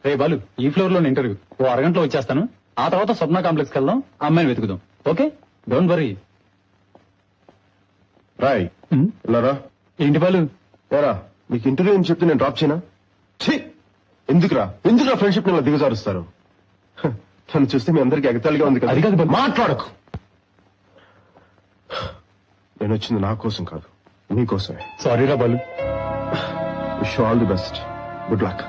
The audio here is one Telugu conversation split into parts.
రే బాలు, ఈ ఫ్లోర్ లో ఇంటర్వ్యూ ఓ అరగంటలో వచ్చేస్తాను. ఆ తర్వాత స్వప్న కాంప్లెక్స్ వెళ్దాం, ఆ అమ్మాయిని వెతుకుదాం. Okay, don't worry. రాయ్ ఉన్నారా? ఏంటి బాలు? ఏరా నీకు ఇంటర్వ్యూ అని చెప్తే నేను డ్రాప్ చేయనా? ఎందుకురా ఫ్రెండ్షిప్ ని దిగజారుస్తారు? తను చూస్తే మీ అందరికి ఎగతాళిగా ఉంది కదా. అది కాదు బాలు. మాట్లాడకు. నేను వచ్చింది నా కోసం కాదు, నీకోసమే. సారీ రా Balu. Wish all the best. Good luck.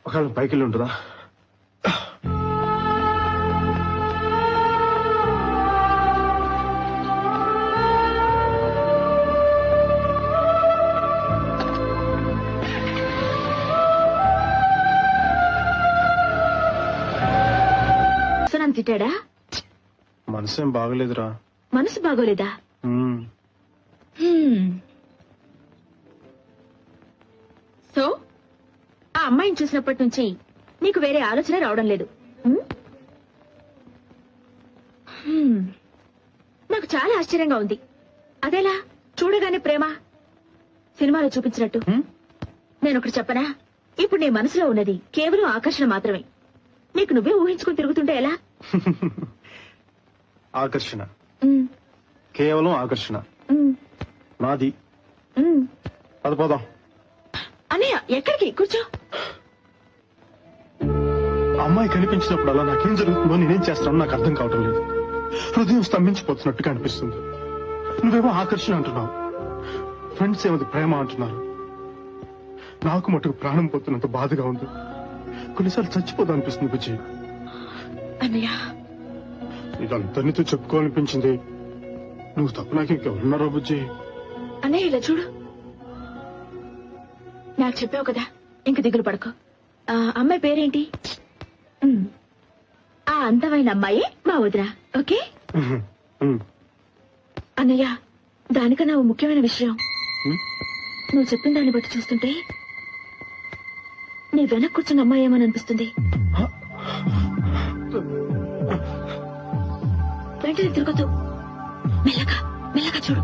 ఒకవేళ పైకి వెళ్ళి ఉంటుందా? తిట్టాడా? మనసేం బాగలేదురా. మనసు బాగోలేదా? సో ఆ అమ్మాయిని చూసినప్పటి నుంచి నీకు వేరే ఆలోచన రావడం లేదు. నాకు చాలా ఆశ్చర్యంగా ఉంది. అదేలా చూడగానే ప్రేమ సినిమాలో చూపించినట్టు? నేను ఒకటి చెప్పనా, ఇప్పుడు నీ మనసులో ఉన్నది కేవలం ఆకర్షణ మాత్రమే. నీకు నువ్వే ఊహించుకుని తిరుగుతుంటే ఎలా? ఆకర్షణ, కేవలం ఆకర్షణ నాది. పదపోదాం. అన్నయ్య ఎక్కడికి? కూర్చో. అమ్మాయి కనిపించినప్పుడు అలా నాకేం జరుగుతుందో, నేనేం చేస్తానో నాకు అర్థం కావటం లేదు. హృదయం స్తంభించిపోతున్నట్టుగా అనిపిస్తుంది. నువ్వేమో ఆకర్షణ అంటున్నావు, ఫ్రెండ్స్ ఏమది ప్రేమ అంటున్నారు. నాకు మటుకు ప్రాణం పోతున్నంత బాధగా ఉంది. కొన్నిసార్లు చచ్చిపోతా అనిపిస్తుంది బుజ్జి. అన్నయ్య ఇదంతా నీతో చెప్పుకోవాలనిపించింది. నువ్వు తప్ప నాకు ఇంకెవరున్నారో బుజ్జి. అన్నయ్య ఇలా చూడు, నాకు చెప్పావు కదా, ఇంక దిగులు పడకు. అమ్మాయి పేరేంటి? ఆ అందమైన అమ్మాయి మా వదిన. ఓకే అన్నయ్య, దానికన్నా ఓ ముఖ్యమైన విషయం. నువ్వు చెప్పిన దాన్ని బట్టి చూస్తుంటే నీ వెనక కూర్చున్న అమ్మాయి ఏమని అనిపిస్తుంది. వెంటనే తిరగదు, మెల్లగా మెల్లగా చూడు.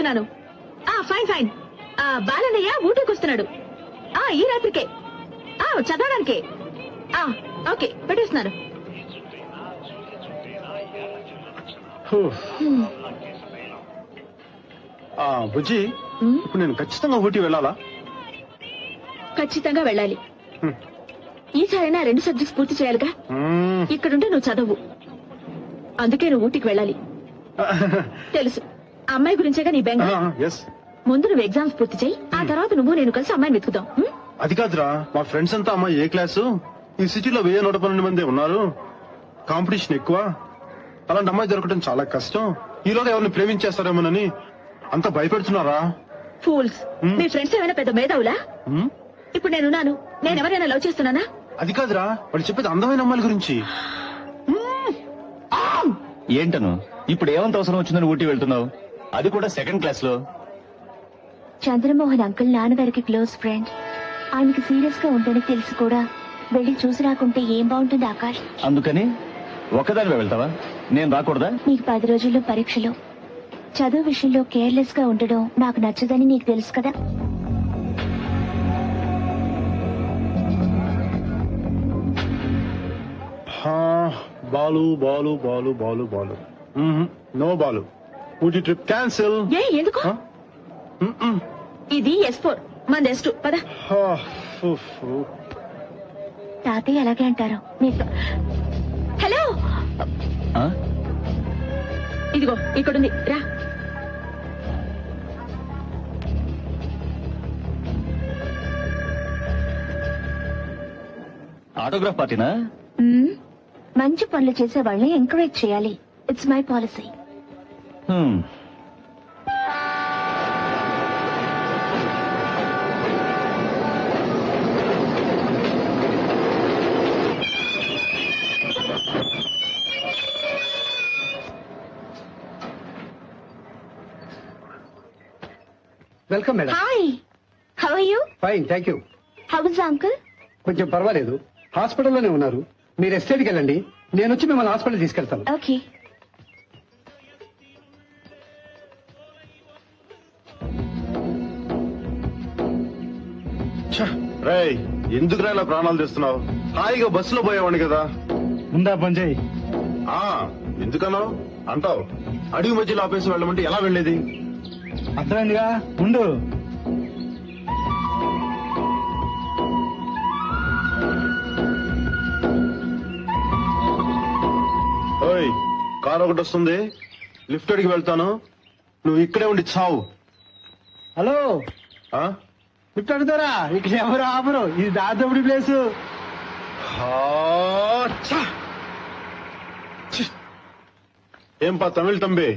చెప్తున్నాను. Fine fine. బాలన్నయ్య ఊటీకి వస్తున్నాడు. ఈ రాత్రికే. చదవడానికే. ఓకే, పెట్టేస్తున్నాను. బుజ్జి, ఇప్పుడు నేను ఖచ్చితంగా ఊటీ వెళ్ళాలా? ఖచ్చితంగా వెళ్ళాలి. ఈసారైనా 2 సబ్జెక్ట్స్ పూర్తి చేయాలిగా. ఇక్కడుంటే నువ్వు చదవు, అందుకే నువ్వు ఊటీకి వెళ్ళాలి. తెలుసు, అమ్మాయి గురించేగా నీ బెంగ. ముందు నువ్వు ఎగ్జామ్స్ పూర్తి చేయి, ఆ తర్వాత నువ్వు నేను కలిసి అమ్మాయిని వెతుకుదాం. అది కాదురా, మా ఫ్రెండ్స్ అంతా అమ్మాయి ఏ క్లాసు? ఈ సిటీలో 1112 మంది ఉన్నారు, కాంపిటీషన్ ఎక్కువ. అలాంటి అమ్మాయి దొరకడం చాలా కష్టం. ఈలోగా ఎవరిని ప్రేమించేస్తారేమోనని అంత భయపెడుతున్నారా? ఫూల్స్. మీ ఫ్రెండ్స్ ఏమైనా పెద్ద మేధావులా? ఇప్పుడు నేనున్నాను, నేను ఎవరైనా లవ్ చేస్తున్నానా? అది కాదురా, వాళ్ళు చెప్పేది అందమైన అమ్మాయిల గురించి. ఏంటను ఇప్పుడు ఏమంత అవసరం వచ్చిందని ఊటీ వెళ్తున్నావు, అది కూడా 2nd క్లాస్ లో? చంద్రమోహన్ అంకుల్ నాన్నగారికి క్లోజ్ ఫ్రెండ్. ఆయనకి సీరియస్ గా ఉందని తెలిసి కూడా వెళ్ళి చూసి రాకుంటే ఏం బాగుంటుంది ఆకాష్? అందుకని ఒక్కదానివే వెళ్తావా? నేను రాకూడదా? నీకు 10 రోజుల్లో పరీక్షలు. చదువు విషయంలో కేర్లెస్ గా ఉండడం నాకు నచ్చదని నీకు తెలుసు కదా. Balu Balu Balu Balu Balu no Balu, Ooty trip cancel. ఎందుకు? ఇది S4, మన S2. పద. తాతయ్య అలాగే అంటారు. హలో, ఇదిగో ఇక్కడుంది, రా. ఆటోగ్రాఫ్ పార్టీనా? మంచి పనులు చేసే వాళ్ళని ఎంకరేజ్ చేయాలి. It's my policy. Welcome madam. Hi, how are you? Fine, thank you. How is uncle? కొంచెం పర్వాలేదు, హాస్పిటల్లోనే ఉన్నారు. మీరు ఎస్టేట్కి వెళ్ళండి, నేను వచ్చి మిమ్మల్ని హాస్పిటల్ తీసుకెళ్తాను. ఓకే. రేయ్, ఎందుకు ఇలా ప్రాణాలు తెస్తున్నావు? హాయిగా బస్సులో పోయేవాడిని కదా. ముందా పంజయ్. ఎందుకన్నావు అంటావు? అడవి మధ్యలో ఆపేసి వెళ్ళమంటే ఎలా వెళ్ళేది? అర్థమైందిగా, ఉండు. ఓయ్, కారు ఒకటి వస్తుంది, లిఫ్ట్ అడిగి వెళ్తాను, నువ్వు ఇక్కడే ఉండి చావు. హలో, ఆ? లిఫ్ట్ అడుగుతారా? ఇక్కడ ఎవరు ఆపరు, ఇది దాదాపుడి ప్లేస్. ఏం పా తమిళ తంబి,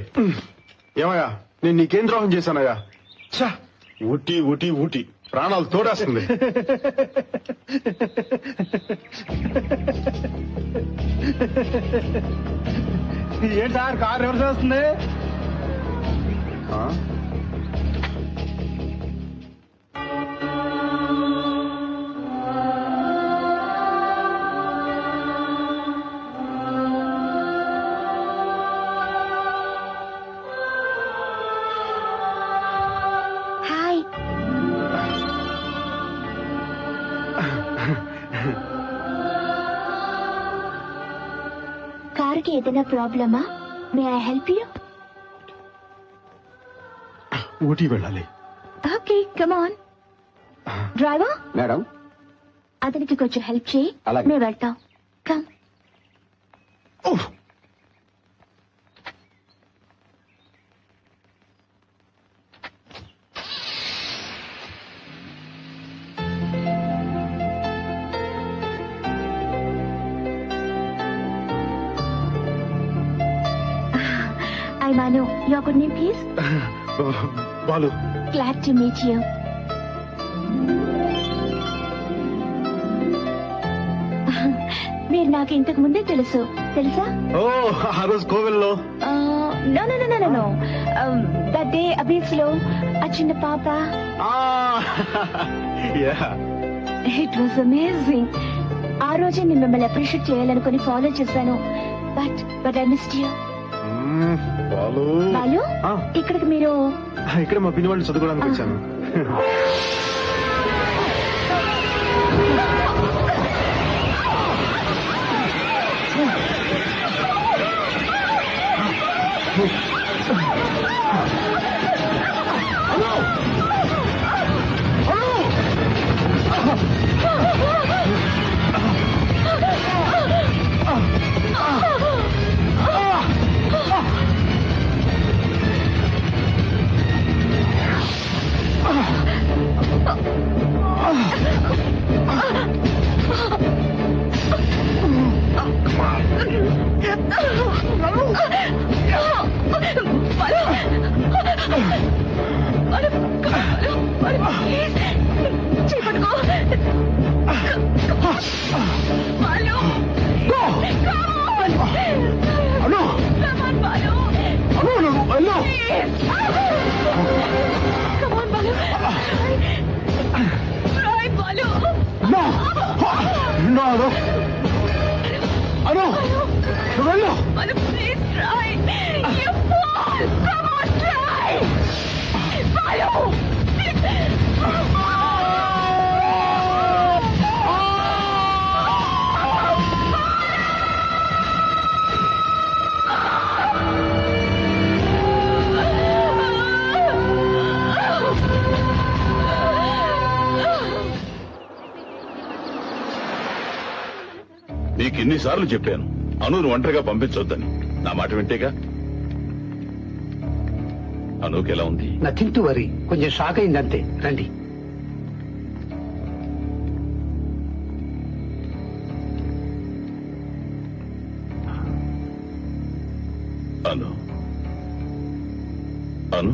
ఏమయ్యా నేను నీకేం ద్రోహం చేశానయ్యా? ఊటీ ఊటీ ఊటీ, ప్రాణాలు తోడేస్తుంది. ఏంటి సార్, కార్ రివర్స్ వస్తుంది? ఆ? హాయ్. కారుకి ఏదైనా ప్రాబ్లమా? May I help you? Ooty వెళ్ళాలి. Okay, come on. Driver madam, అతనికి కొంచెం హెల్ప్ చేయి, అలాగే. మేము వెళ్తాం. Come. I Manu, your good name please? Balu. Glad to meet you. మీరు నాకు ఇంతకు ముందే తెలుసా? ఓ, ఆ రోజు కోవెల్లో. నో. దట్ డే అబీస్ లో ఆ చిన్న పాప. It was amazing. ఆ రోజే నేను మిమ్మల్ని అప్రిషియేట్ చేయాలనుకుని ఫాలో చేశాను. But I missed you. Balu Balu ఆ, ఇక్కడికి మీరు ఇక్కడ మా పిన్ని వాళ్ళు చదువుకోవడానికి వచ్చాను. నీకు ఎన్నిసార్లు చెప్పాను అనును ఒంటరిగా పంపించొద్దని. నా మాట వింటేగా. అనుకి ఎలా ఉంది? నథింగ్ టు వరీ, కొంచెం షాక్ అయింది అంతే. రండి. అను అను